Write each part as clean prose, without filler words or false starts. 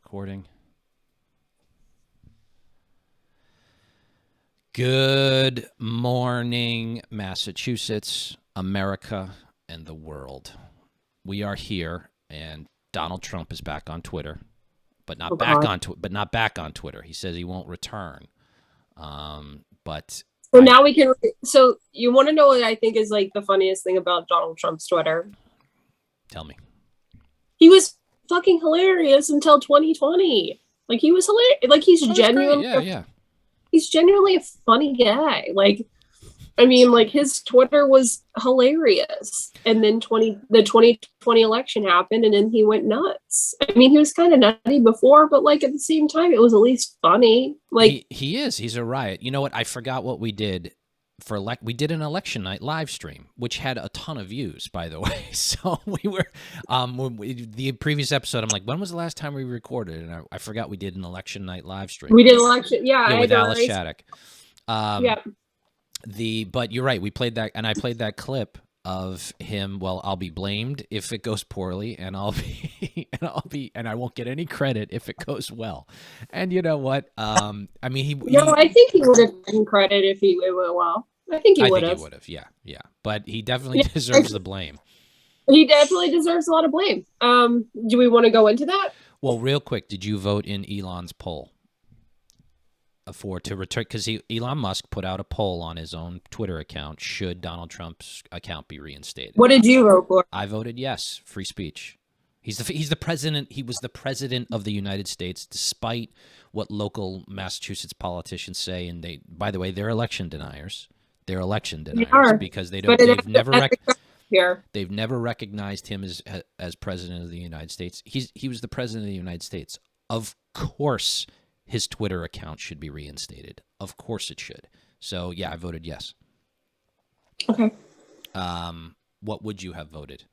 recording. Good morning, Massachusetts, America, and the world. We are here, and Donald Trump is back on Twitter, but not back on Twitter. He says he won't return. But so now we can. So you want to know what I think is like the funniest thing about Donald Trump's Twitter? Tell me. He was fucking hilarious until 2020. Like he was hilarious. Like he's genuinely, he's genuinely a funny guy. Like, I mean, like his Twitter was hilarious, and then the 2020 election happened, and then he went nuts. I mean, he was kind of nutty before, but like at the same time, it was at least funny. Like he's a riot. You know what? I forgot what we did for we did an election night live stream, which had a ton of views, by the way. So we were the previous episode. I'm like, when was the last time we recorded? And I forgot we did an election night live stream. We did election, with Alice Shattuck. Yeah. But you're right. We played that, and I played that clip of him. Well, I'll be blamed if it goes poorly, and and I won't get any credit if it goes well. And you know what? I mean, I think he would have gotten credit if it went well. I think he would have. Yeah. But he definitely deserves the blame. He definitely deserves a lot of blame. Do we want to go into that? Well, real quick, did you vote in Elon's poll? To return, because Elon Musk put out a poll on his own Twitter account. Should Donald Trump's account be reinstated? What did you vote for? I voted yes. Free speech. He's the president. He was the president of the United States, despite what local Massachusetts politicians say. And by the way, they're election deniers. They're election deniers because they've never recognized him as president of the United States. He was the president of the United States. Of course, his Twitter account should be reinstated. Of course it should. So, yeah, I voted yes. Okay. What would you have voted?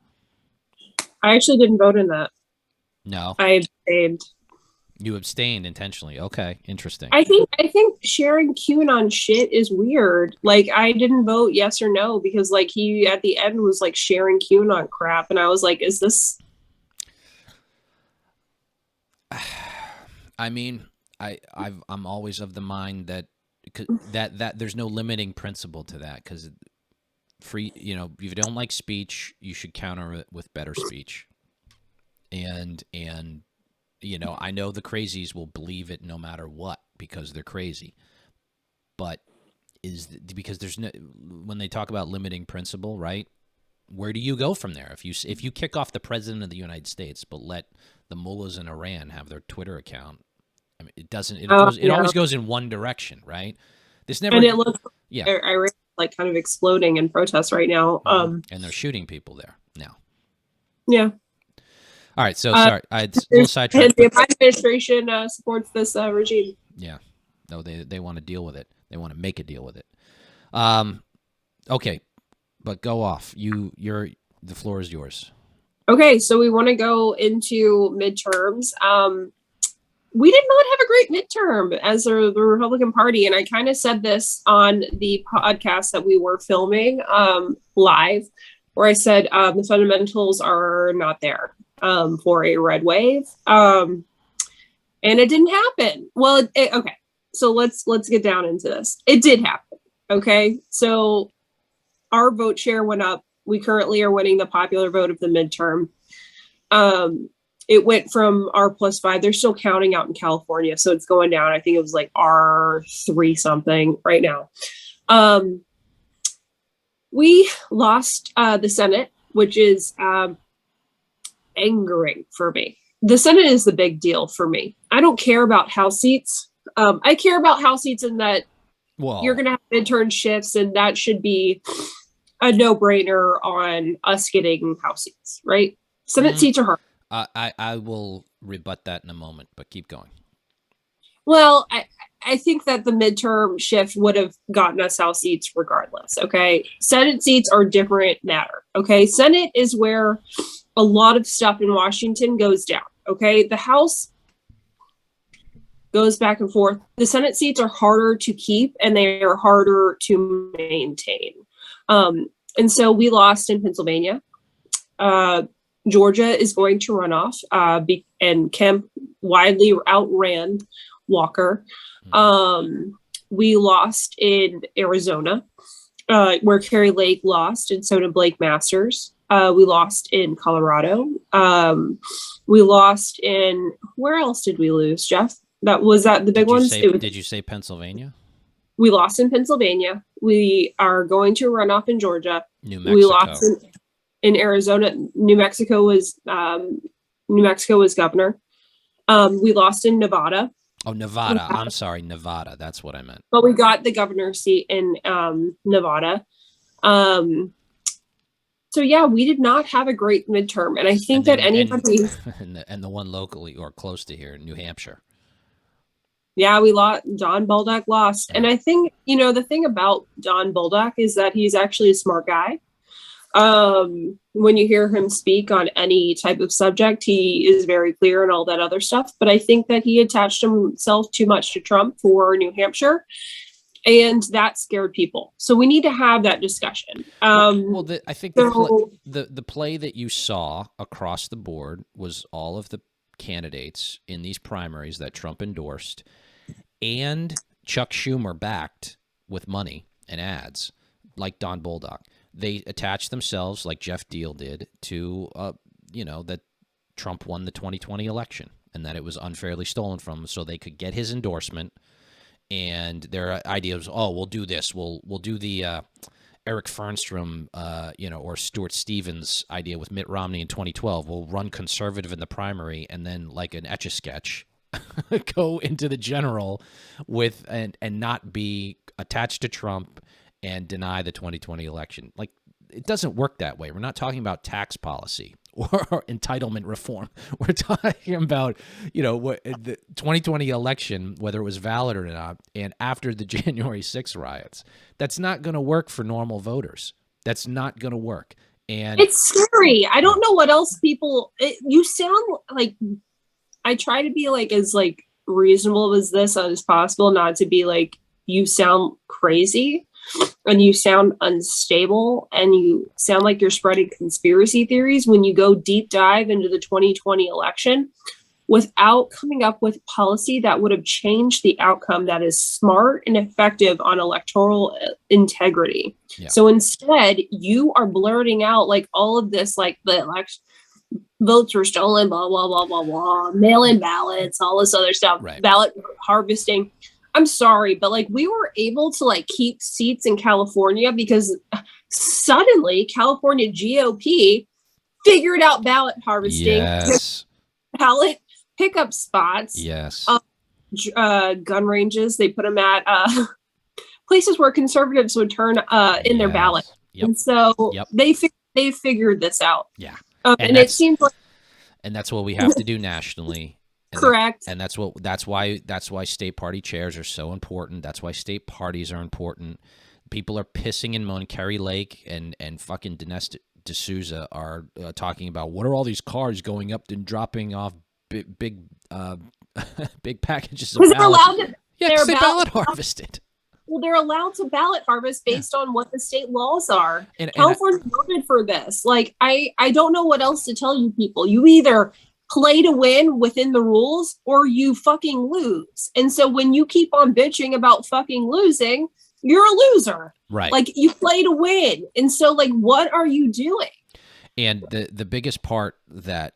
I actually didn't vote in that. No? I abstained. You abstained intentionally. Okay, interesting. I think sharing QAnon shit is weird. Like, I didn't vote yes or no because, like, he at the end was, like, sharing QAnon crap. And I was like, is this... I mean... I'm always of the mind that there's no limiting principle to that, because free, if you don't like speech, you should counter it with better speech. And I know the crazies will believe it no matter what because they're crazy. But because there's no, when they talk about limiting principle, right? Where do you go from there? If you kick off the president of the United States but let the mullahs in Iran have their Twitter account, I mean, it always goes in one direction, right? And it looks Iran like kind of exploding in protests right now. And they're shooting people there now. Yeah. All right. So sorry, I little sidetracked. The administration supports this regime. Yeah. No, they want to deal with it. They want to make a deal with it. Okay, but go off. The floor is yours. Okay, so we want to go into midterms. We did not have a great midterm as the Republican Party. And I kind of said this on the podcast that we were filming live, where I said the fundamentals are not there for a red wave. And it didn't happen. Well, okay. So let's get down into this. It did happen. Okay. So our vote share went up. We currently are winning the popular vote of the midterm. It went from R+5. They're still counting out in California, so it's going down. I think it was like R3 something right now. We lost the Senate, which is angering for me. The Senate is the big deal for me. I don't care about House seats. I care about House seats in that you're going to have midterm shifts, and that should be a no-brainer on us getting House seats, right? Senate seats are hard. I will rebut that in a moment, but keep going. Well, I think that the midterm shift would have gotten us House seats regardless, okay? Senate seats are different matter, okay? Senate is where a lot of stuff in Washington goes down, okay? The House goes back and forth. The Senate seats are harder to keep, and they are harder to maintain. And so we lost in Pennsylvania. Georgia is going to run off, and Kemp widely outran Walker. We lost in Arizona, where Carrie Lake lost, and so did Blake Masters. We lost in Colorado. We lost in, where else did we lose, Jeff? Was that the big ones? Did you say Pennsylvania? We lost in Pennsylvania. We are going to run off in Georgia. New Mexico. We lost in Arizona. New Mexico was governor. We lost in Nevada. Oh, Nevada. I'm sorry, Nevada. That's what I meant. But we got the governor's seat in Nevada. So yeah, we did not have a great midterm, and I think that anybody and the one locally or close to here, New Hampshire. Yeah, we lost. Don Bolduc lost, and I think the thing about Don Bolduc is that he's actually a smart guy. When you hear him speak on any type of subject, he is very clear and all that other stuff. But I think that he attached himself too much to Trump for New Hampshire, and that scared people. So we need to have that discussion. I think the play that you saw across the board was all of the candidates in these primaries that Trump endorsed and Chuck Schumer backed with money and ads, like Don Bolduc. They attached themselves, like Jeff Deal did, to that Trump won the 2020 election and that it was unfairly stolen from him, so they could get his endorsement. And their idea was, we'll do this. We'll do the Eric Fernstrom, or Stuart Stevens idea with Mitt Romney in 2012. We'll run conservative in the primary, and then, like an Etch-a-Sketch, go into the general with and not be attached to Trump and deny the 2020 election. Like, it doesn't work that way. We're not talking about tax policy or entitlement reform. We're talking about, what the 2020 election, whether it was valid or not, and after the January 6th riots. That's not going to work for normal voters. That's not going to work. And it's scary. I don't know what else you sound like. I try to be as reasonable as possible, not to be like, you sound crazy and you sound unstable and you sound like you're spreading conspiracy theories when you go deep dive into the 2020 election without coming up with policy that would have changed the outcome that is smart and effective on electoral integrity. Yeah. So instead, you are blurting out all of this, the election votes were stolen, blah, blah, blah, blah, blah, mail-in ballots, all this other stuff, right. Ballot harvesting. I'm sorry, but we were able to keep seats in California because suddenly California GOP figured out ballot harvesting, yes. Ballot pickup spots, yes, gun ranges. They put them at places where conservatives would turn in their ballot, and so they figured this out. Yeah. And it seems and that's what we have to do nationally. Correct. That's why state party chairs are so important. That's why state parties are important. People are pissing and moaning. Carrie Lake and fucking Dinesh D'Souza are talking about, what are all these cars going up and dropping off big packages of ballots? Because they ballot harvested. Well, they're allowed to ballot harvest based on what the state laws are. California voted for this. I don't know what else to tell you people. You either play to win within the rules or you fucking lose. And so when you keep on bitching about fucking losing, you're a loser. Right. You play to win. And so what are you doing? And the biggest part that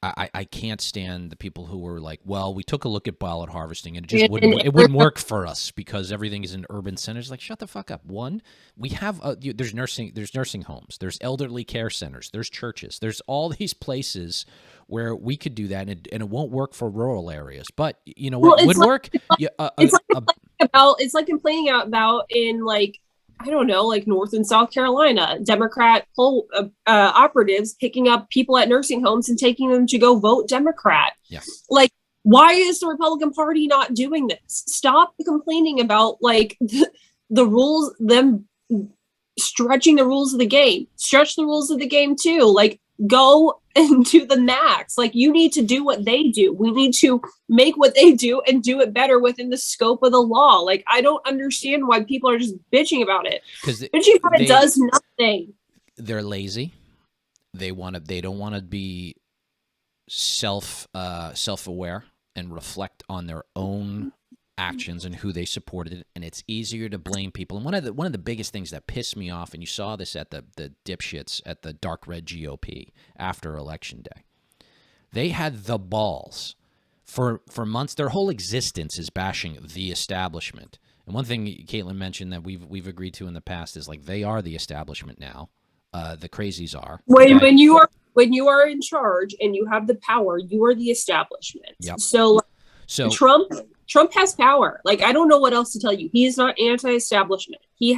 I can't stand the people who were like, well, we took a look at ballot harvesting and it wouldn't work for us because everything is in urban centers. Shut the fuck up. One, we have there's nursing homes, there's elderly care centers, there's churches, there's all these places where we could do that, and it won't work for rural areas. But what would work? It's like complaining about in I don't know, North and South Carolina, Democrat poll operatives picking up people at nursing homes and taking them to go vote Democrat. Yeah. Why is the Republican Party not doing this? Stop complaining about the rules, them stretching the rules of the game. Stretch the rules of the game too. Go and do the max. You need to do what they do. We need to make what they do and do it better within the scope of the law. I don't understand why people are just bitching about it. Bitching about it does nothing. They're lazy. They don't want to be self-aware. and reflect on their own actions and who they supported, and it's easier to blame people. And one of the biggest things that pissed me off, and you saw this at the dipshits at the dark red GOP after Election Day, they had the balls for months. Their whole existence is bashing the establishment. And one thing Kaitlin mentioned that we've agreed to in the past is like they are the establishment now. The crazies are. When you are in charge and you have the power, you are the establishment. Yep. So Trump has power. Like, I don't know what else to tell you. He is not anti-establishment. He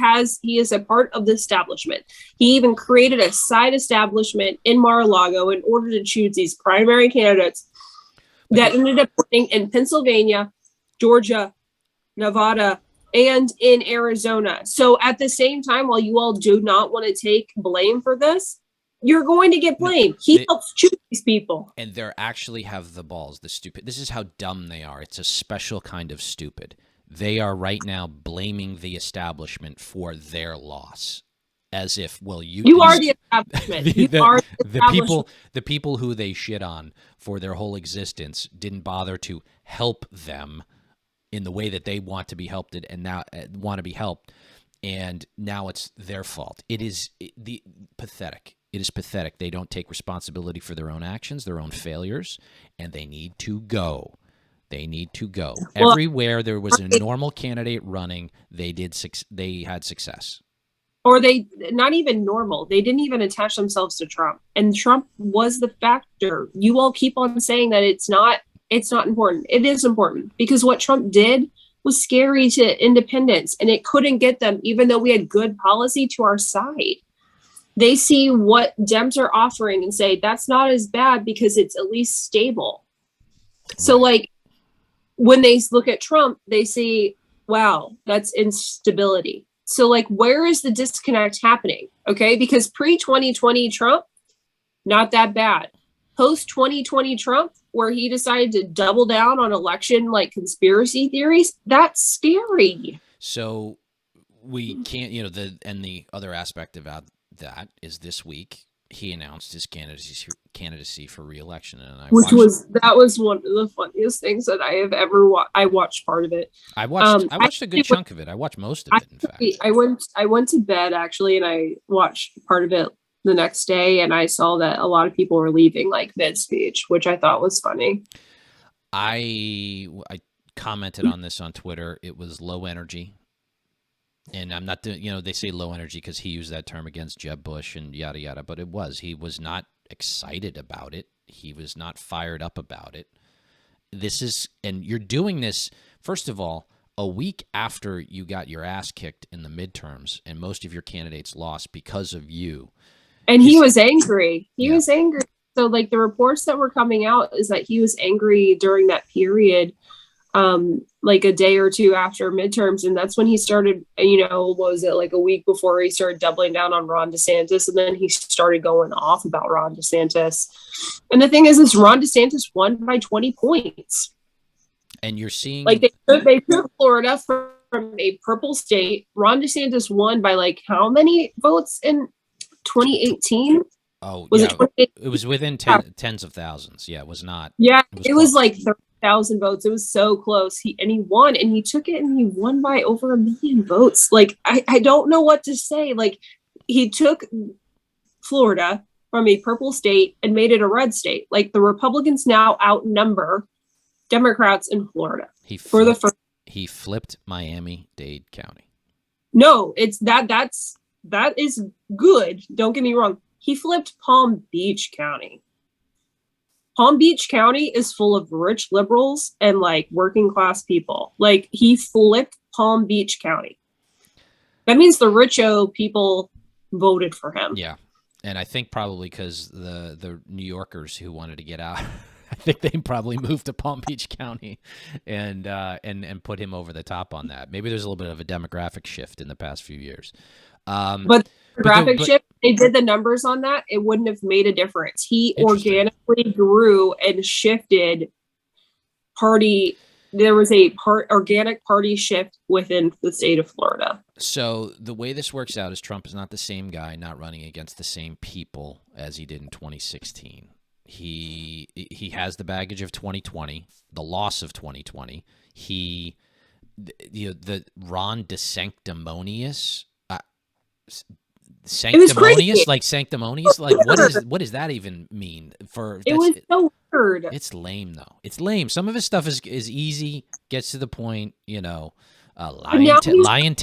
is a part of the establishment. He even created a side establishment in Mar-a-Lago in order to choose these primary candidates that ended up winning in Pennsylvania, Georgia, Nevada, and in Arizona. So at the same time, while you all do not want to take blame for this, you're going to get blamed. He helps choose these people. And they actually have the balls, the stupid. This is how dumb they are. It's a special kind of stupid. They are right now blaming the establishment for their loss. As if, well, you are the establishment. You are the establishment. The people who they shit on for their whole existence didn't bother to help them in the way that they want to be helped and now want to be helped, and now it's their fault. It is pathetic. It is pathetic. They don't take responsibility for their own actions, their own failures, and they need to go. They need to go. Well, everywhere there was a normal candidate running, they had success. Or they, not even normal. They didn't even attach themselves to Trump, and Trump was the factor. You all keep on saying that it's not important. It is important, because what Trump did was scary to independents, and it couldn't get them, even though we had good policy to our side. They see what Dems are offering and say, that's not as bad because it's at least stable. So like when they look at Trump, they see, wow, that's instability. So like, where is the disconnect happening? Okay. Because pre-2020 Trump, not that bad. Post-2020 Trump, where he decided to double down on election like conspiracy theories, that's scary. So we can't, the other aspect about that is this week he announced his candidacy for re-election, and that was one of the funniest things that I have ever watched. I watched part of it. I watched a good chunk of it. I watched most of it. In fact, I went to bed actually, and I watched part of it the next day, and I saw that a lot of people were leaving like mid-speech, which I thought was funny. I commented on this on Twitter. It was low energy. And I'm not doing, they say low energy because he used that term against Jeb Bush and yada, yada. But he was not excited about it. He was not fired up about it. And you're doing this, first of all, a week after you got your ass kicked in the midterms and most of your candidates lost because of you. And he was angry. He was angry. So like the reports that were coming out is that he was angry during that period. Like a day or two after midterms. And that's when he started, what was it, like a week before he started doubling down on Ron DeSantis. And then he started going off about Ron DeSantis. And the thing is Ron DeSantis won by 20 points. And you're seeing like they took Florida from a purple state. Ron DeSantis won by like how many votes in 2018? Oh, was it was within tens of thousands. Yeah, it was not. Yeah, it was like 30,000 votes. It was so close. He won, and he took it, and he won by over 1 million votes. Like, I don't know what to say. Like, he took Florida from a purple state and made it a red state. Like, the Republicans now outnumber Democrats in Florida. He flipped Miami-Dade County. No, that is good. Don't get me wrong. He flipped Palm Beach County. Palm Beach County is full of rich liberals and like working class people. Like he flipped Palm Beach County. That means the richo people voted for him. Yeah. And I think probably because the New Yorkers who wanted to get out, I think they probably moved to Palm Beach County and put him over the top on that. Maybe there's a little bit of a demographic shift in the past few years. But graphic shift, they did the numbers on that, it wouldn't have made a difference. He organically grew and shifted party. There was a organic party shift within the state of Florida. So the way this works out is Trump is not the same guy, not running against the same people as he did in 2016. He has the baggage of 2020, the loss of 2020. The Ron DeSanctimonious, sanctimonious, like sanctimonious, like what does that even mean? It was so weird. It's lame though. It's lame. Some of his stuff is easy, gets to the point. Lion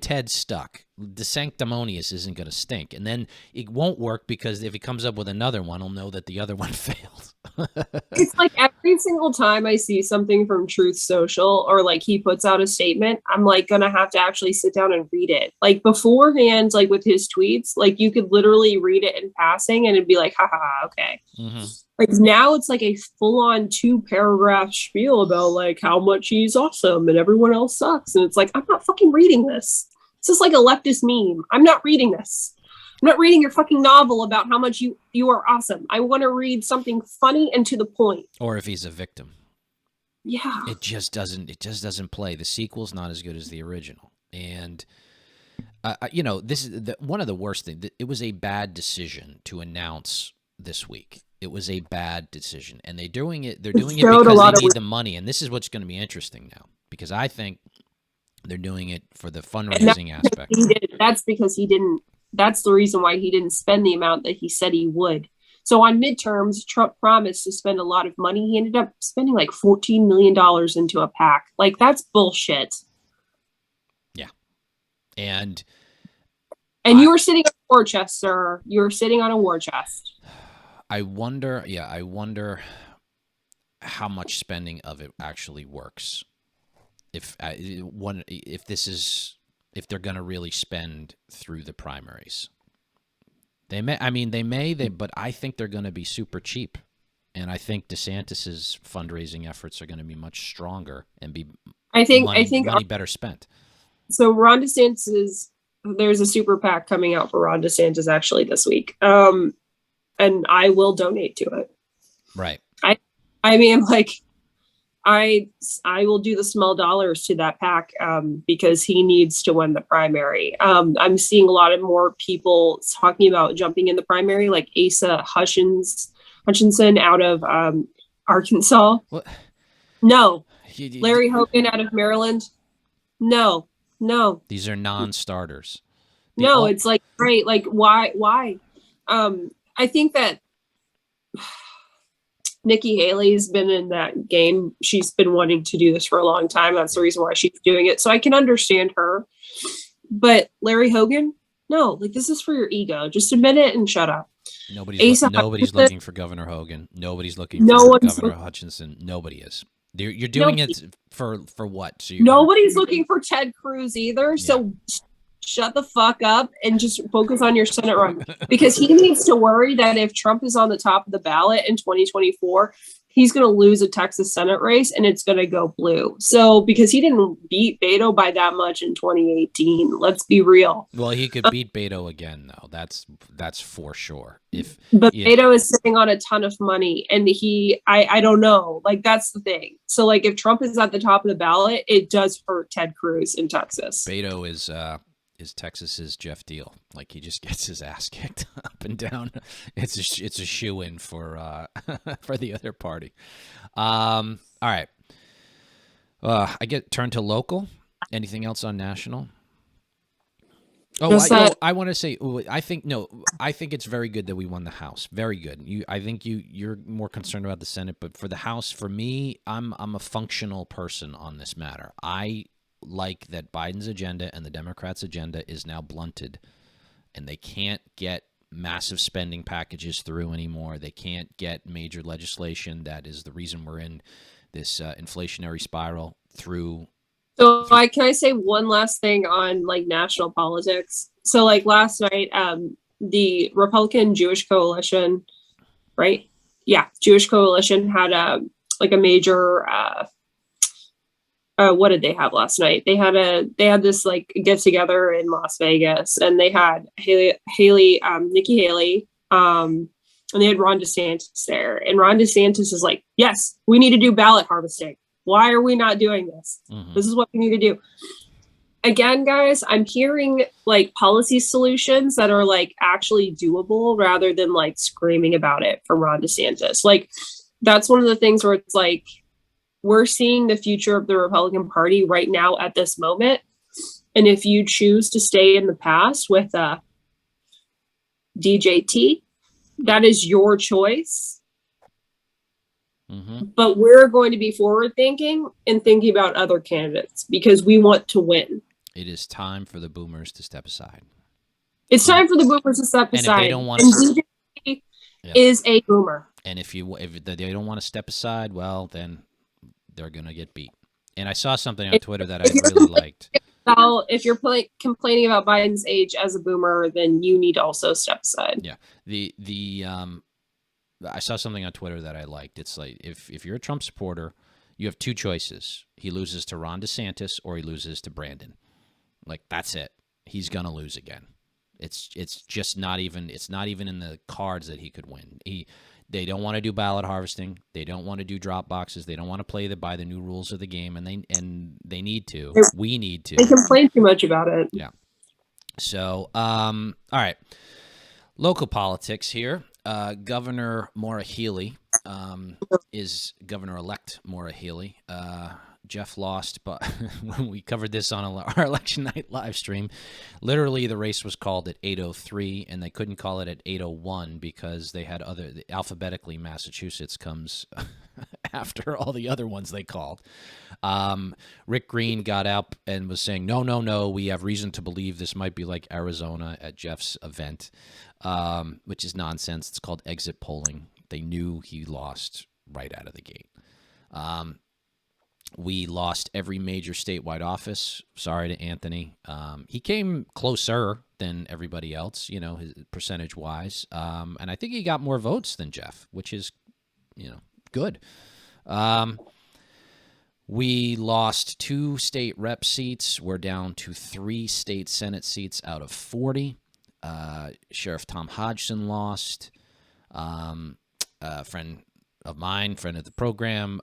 Ted stuck. The sanctimonious isn't going to stink, and then it won't work because if he comes up with another one, he'll know that the other one failed. It's like every single time I see something from Truth Social or like he puts out a statement, I'm like gonna have to actually sit down and read it. Like beforehand, like with his tweets, like you could literally read it in passing and it'd be like, haha, okay. Mm-hmm. Like now it's like a full-on 2-paragraph spiel about like how much he's awesome and everyone else sucks. And it's like, I'm not fucking reading this. This is like a leftist meme. I'm not reading this. I'm not reading your fucking novel about how much you are awesome. I want to read something funny and to the point. Or if he's a victim. Yeah. It just doesn't play. The sequel's not as good as the original. And this is one of the worst things. It was a bad decision to announce this week. It was a bad decision. And they're doing it because they need the money. And this is what's going to be interesting now, because I think they're doing it for the fundraising aspect. That's because he didn't. That's the reason why he didn't spend the amount that he said he would. So on midterms, Trump promised to spend a lot of money. He ended up spending like $14 million into a PAC. Like, that's bullshit. Yeah. And you were sitting on a war chest, sir. You were sitting on a war chest. I wonder how much spending of it actually works. If they're going to really spend through the primaries. But I think they're going to be super cheap. And I think DeSantis's fundraising efforts are going to be much stronger and be money better spent. So Ron DeSantis, there's a super PAC coming out for Ron DeSantis actually this week. And I will donate to it. Right. I mean, like, I will do the small dollars to that PAC because he needs to win the primary. I'm seeing a lot of more people talking about jumping in the primary, like Asa Hutchinson out of Arkansas. What? No. Larry Hogan out of Maryland. No. These are non-starters. It's like, great. Like, why? I think that Nikki Haley's been in that game. She's been wanting to do this for a long time. That's the reason why she's doing it. So I can understand her. But Larry Hogan, no, like, this is for your ego. Just admit it and shut up. Nobody's looking for Governor Hogan. Nobody's looking for Governor Hutchinson. Nobody is. You're doing it for what? So nobody's looking for Ted Cruz either. Yeah. So shut the fuck up and just focus on your Senate run, because he needs to worry that if Trump is on the top of the ballot in 2024, he's going to lose a Texas Senate race and it's going to go blue. So because he didn't beat Beto by that much in 2018, let's be real. Well, he could beat Beto again, though. That's for sure. Beto is sitting on a ton of money, and I don't know. Like, that's the thing. So like, if Trump is at the top of the ballot, it does hurt Ted Cruz in Texas. Beto is Texas's Jeff Deal. Like, he just gets his ass kicked up and down. It's a shoe-in for the other party. All right. I get turned to local. Anything else on national? I want to say, I think it's very good that we won the House. Very good. I think you're more concerned about the Senate, but for the House, for me, I'm a functional person on this matter. I like that Biden's agenda and the Democrats' agenda is now blunted, and they can't get massive spending packages through anymore. They can't get major legislation that is the reason we're in this inflationary spiral through. So can I say one last thing on like national politics? So like last night, the Republican Jewish Coalition, right? Yeah, Jewish Coalition had a major what did they have last night? They had this like get together in Las Vegas, and they had Nikki Haley, and they had Ron DeSantis there. And Ron DeSantis is like, yes, we need to do ballot harvesting. Why are we not doing this? Mm-hmm. This is what we need to do. again, guys, I'm hearing like policy solutions that are like actually doable rather than like screaming about it from Ron DeSantis. Like, that's one of the things where it's like, we're seeing the future of the Republican Party right now at this moment. And if you choose to stay in the past with DJT, that is your choice. Mm-hmm. But we're going to be forward thinking and thinking about other candidates because we want to win. It is time for the boomers to step aside. It's time for the boomers to step aside. And if they don't want to, DJT is a boomer. And if they don't want to step aside, well, then they're gonna get beat. And I saw something on Twitter that I really liked. Well, if you're complaining about Biden's age as a boomer, then you need to also step aside. Yeah. I saw something on Twitter that I liked. It's like if you're a Trump supporter, you have two choices. He loses to Ron DeSantis or he loses to Brandon. Like, that's it. He's gonna lose again. It's just not even in the cards that he could win. They don't want to do ballot harvesting. They don't want to do drop boxes. They don't want to play by the new rules of the game, and they need to. We need to. They complain too much about it. Yeah. So, all right. Local politics here. Governor Maura Healey is Governor-elect Maura Healey. Jeff lost, but when we covered this on our election night live stream, literally the race was called at 8:03, and they couldn't call it at 8:01 because they had alphabetically, Massachusetts comes after all the other ones they called. Rick Green got up and was saying, no, we have reason to believe this might be like Arizona at Jeff's event, which is nonsense. It's called exit polling. They knew he lost right out of the gate. We lost every major statewide office. Sorry to Anthony. He came closer than everybody else, his percentage-wise. And I think he got more votes than Jeff, which is, good. We lost 2 state rep seats. We're down to 3 state Senate seats out of 40. Sheriff Tom Hodgson lost. A friend of mine, friend of the program,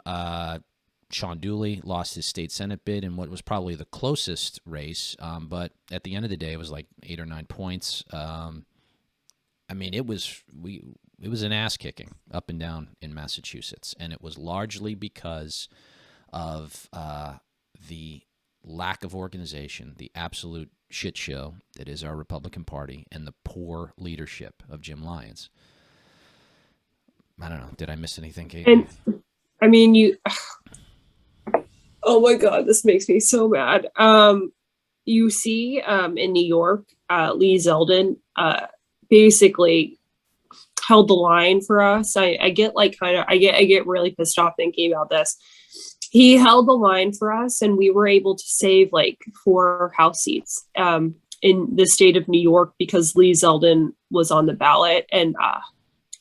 Sean Dooley, lost his state Senate bid in what was probably the closest race, but at the end of the day, it was like 8 or 9 points. It was an ass kicking up and down in Massachusetts, and it was largely because of the lack of organization, the absolute shit show that is our Republican Party, and the poor leadership of Jim Lyons. I don't know. Did I miss anything, Kate? And oh my God, this makes me so mad. You see, in New York, Lee Zeldin basically held the line for us. I get really pissed off thinking about this. He held the line for us, and we were able to save like 4 House seats in the state of New York because Lee Zeldin was on the ballot and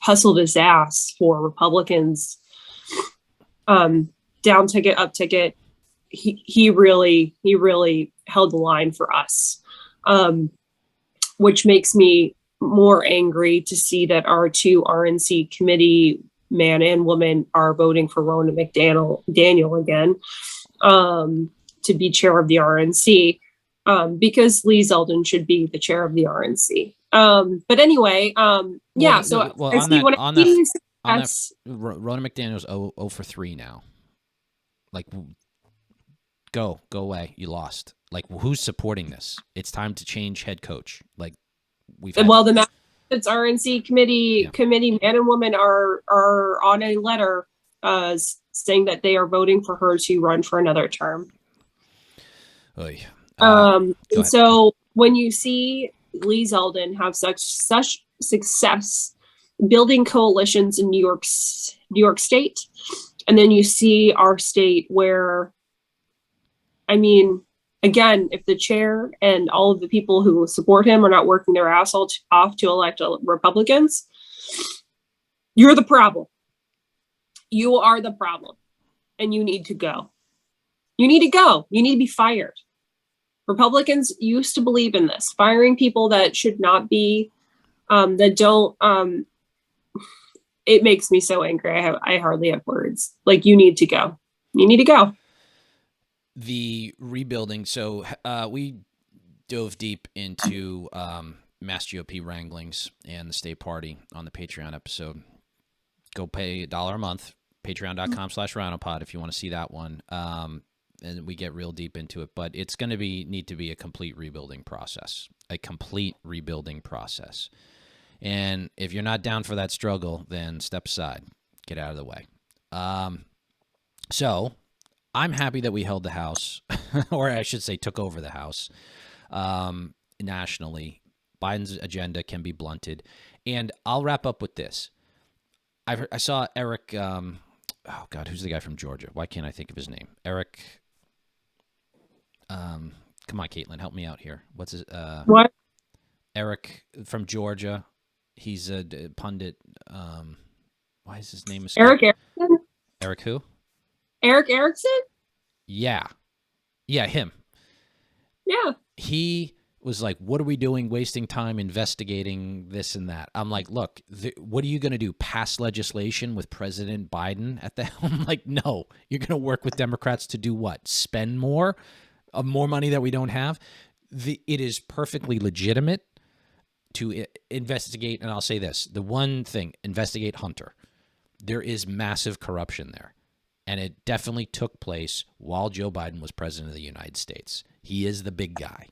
hustled his ass for Republicans. Down ticket, up ticket. He really held the line for us, which makes me more angry to see that our 2 RNC committee man and woman are voting for Ronna McDaniel again to be chair of the RNC, because Lee Zeldin should be the chair of the RNC. But anyway, yeah. So on that, Ronna McDaniel's 0 for 3 now. Like, go away. You lost. Like, who's supporting this? It's time to change head coach. Like, the Massachusetts RNC committee man and woman are on a letter saying that they are voting for her to run for another term. So when you see Lee Zeldin have such success building coalitions in New York State, and then you see our state where, again, if the chair and all of the people who support him are not working their ass off to elect Republicans, you're the problem. You are the problem, and you need to go. You need to go. You need to be fired. Republicans used to believe in this, firing people that should not be, that don't. It makes me so angry. I hardly have words. Like, you need to go. You need to go. the rebuilding. So we dove deep into Mass GOP wranglings and the state party on the Patreon episode. Go pay $1 a month, patreon.com/RhinoPod if you want to see that one. And we get real deep into it, but it's going to need to be a complete rebuilding process, And if you're not down for that struggle, then step aside, get out of the way. So I'm happy that we held the House, or I should say took over the House nationally. Biden's agenda can be blunted. And I'll wrap up with this. I saw Eric, oh God, who's the guy from Georgia? Why can't I think of his name? Eric, come on, Kaitlin, help me out here. What's his, What? Eric from Georgia. He's a pundit. Why is his name? Eric Erickson? Eric who? Eric Erickson? Yeah, him. Yeah. He was like, what are we doing wasting time investigating this and that? I'm like, look, what are you going to do? Pass legislation with President Biden at the helm? Like, no, you're going to work with Democrats to do what? Spend more money that we don't have? It is perfectly legitimate to investigate. And I'll say this, the one thing, investigate Hunter. There is massive corruption there. And it definitely took place while Joe Biden was president of the United States. He is the big guy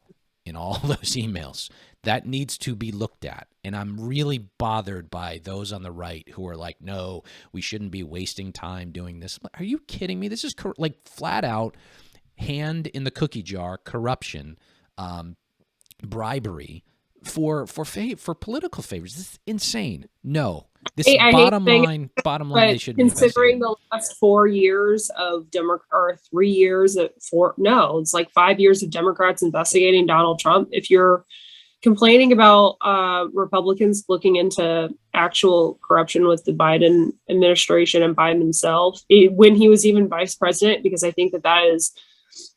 in all those emails. That needs to be looked at. And I'm really bothered by those on the right who are like, no, we shouldn't be wasting time doing this. Are you kidding me? This is like flat out hand in the cookie jar corruption, bribery for political favors. This is insane. No. This bottom line, they should be considering the last 4 years of or 3 years of it's like 5 years of Democrats investigating Donald Trump. If you're complaining about Republicans looking into actual corruption with the Biden administration and Biden himself when he was even vice president, because I think that is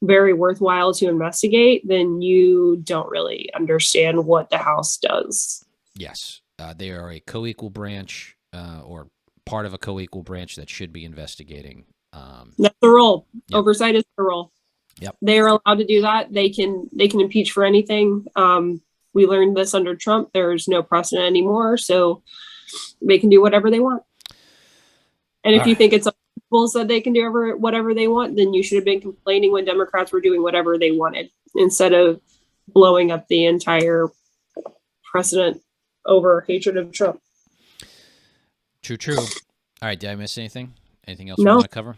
very worthwhile to investigate, then you don't really understand what the House does. Yes. They are a co-equal branch or part of a co-equal branch that should be investigating. That's the role. Yep. Oversight is the role. Yep. They are allowed to do that. They can impeach for anything. We learned this under Trump. There's no precedent anymore, so they can do whatever they want. And if you think it's rules that they can do whatever they want, then you should have been complaining when Democrats were doing whatever they wanted instead of blowing up the entire precedent over hatred of Trump. True. All right. Did I miss anything? Anything else we No. want to cover?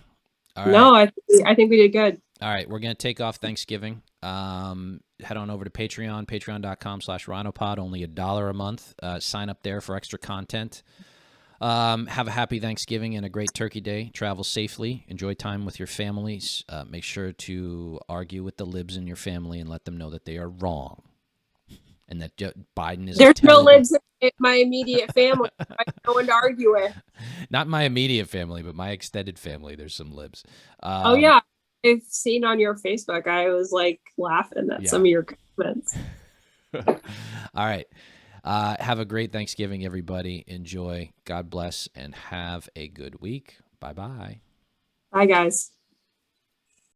All right. No, I think we did good. All right. We're going to take off Thanksgiving. Head on over to Patreon, patreon.com/RhinoPod, only $1 a month. Sign up there for extra content. Have a happy Thanksgiving and a great Turkey Day. Travel safely. Enjoy time with your families. Make sure to argue with the libs in your family and let them know that they are wrong. And that Biden is. There's no libs in my immediate family. I have no one to argue with. Not my immediate family, but my extended family. There's some libs. Oh yeah, I've seen on your Facebook. I was like laughing at some of your comments. All right. Have a great Thanksgiving, everybody. Enjoy. God bless, and have a good week. Bye-bye. Bye, guys.